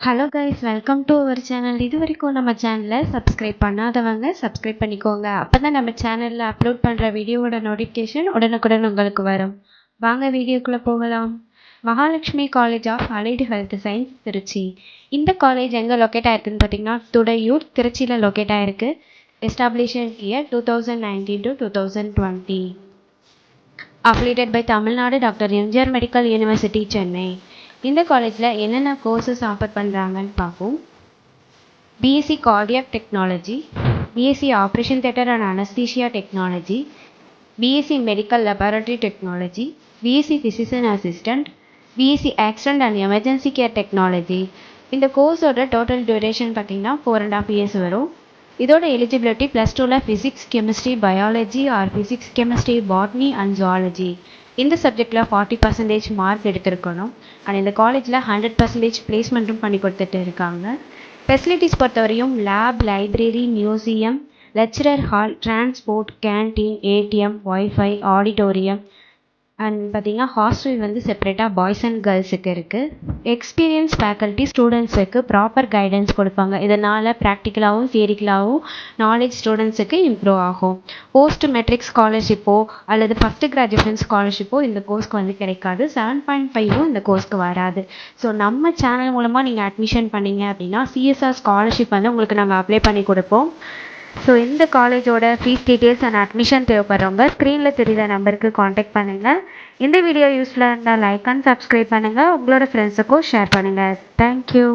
Hello guys, welcome to our channel. இது வரைக்கும் நம்ம சேனலை சப்ஸ்கிரைப் பண்ணாதவங்க சப்ஸ்கிரைப் பண்ணிக்கோங்க. அப்போ தான் நம்ம சேனலில் அப்லோட் பண்ணுற வீடியோவோட நோட்டிஃபிகேஷன் உடனுக்குடன் உங்களுக்கு வரும். வாங்க வீடியோக்குள்ளே போகலாம். Mahalakshmi college of allied health science, Trichy. இந்த காலேஜ் எங்கே லொக்கேட் ஆயிருக்குன்னு பார்த்தீங்கன்னா, துடையூர், திருச்சியில் லொக்கேட் ஆயிருக்கு. Established year 2019 to 2020. Affiliated by Tamil Nadu doctor MGR medical university, Chennai. இந்த காலேஜில் என்னென்ன கோர்சஸ் ஆஃபர் பண்ணுறாங்கன்னு பார்ப்போம். BSc cardiac technology, BSc operation theatre and anaesthesia technology, BSc medical laboratory technology, BSc physician assistant, BSc accident and emergency care technology. இந்த கோர்ஸோட total duration பார்த்தீங்கன்னா 4.5 years வரும். இதோட எலிஜிபிலிட்டி +2ல் physics, chemistry, biology R physics, chemistry, botany and zoology. இந்த சப்ஜெக்டில் 40% mark எடுத்திருக்கணும். And இந்த காலேஜில் 100% பிளேஸ்மெண்ட்டும் பண்ணி கொடுத்துட்டு இருக்காங்க. ஃபெசிலிட்டிஸ் பொறுத்தவரையும் lab, library, museum, lecturer hall, transport, canteen, ATM, wifi, auditorium and பார்த்தீங்கன்னா ஹாஸ்டல் வந்து செப்பரேட்டாக பாய்ஸ் அண்ட் கேர்ள்ஸுக்கு இருக்குது. எக்ஸ்பீரியன்ஸ் ஃபேக்கல்ட்டி ஸ்டூடெண்ட்ஸுக்கு ப்ராப்பர் கைடன்ஸ் கொடுப்பாங்க. இதனால் ப்ராக்டிக்கலாகவும் தியரிக்கலாகவும் நாலேஜ் ஸ்டூடெண்ட்ஸுக்கு இம்ப்ரூவ் ஆகும். போஸ்ட் மெட்ரிக் ஸ்காலர்ஷிப்போ அல்லது ஃபஸ்ட்டு கிராஜுவேஷன் ஸ்காலர்ஷிப்போ இந்த கோர்ஸ்க்கு வந்து கிடைக்காது. 7.5 இந்த கோர்ஸ்க்கு வராது. ஸோ நம்ம சேனல் மூலமாக நீங்கள் அட்மிஷன் பண்ணிங்க அப்படின்னா சிஎஸ்ஆர் ஸ்காலர்ஷிப் வந்து உங்களுக்கு நாங்கள் அப்ளை பண்ணி கொடுப்போம். ஸோ இந்த காலேஜோட ஃபீஸ் டீட்டெயில்ஸ் அண்ட் அட்மிஷன் தேவைப்படுறவங்க ஸ்க்ரீனில் தெரியுற நம்பருக்கு காண்டாக்ட் பண்ணுங்கள். இந்த வீடியோ யூஸ்ஃபுல்லாக இருந்தால் லைக் அண்ட் சப்ஸ்கிரைப் பண்ணுங்கள். உங்களோட ஃப்ரெண்ட்ஸுக்கும் ஷேர் பண்ணுங்கள். தேங்க்யூ.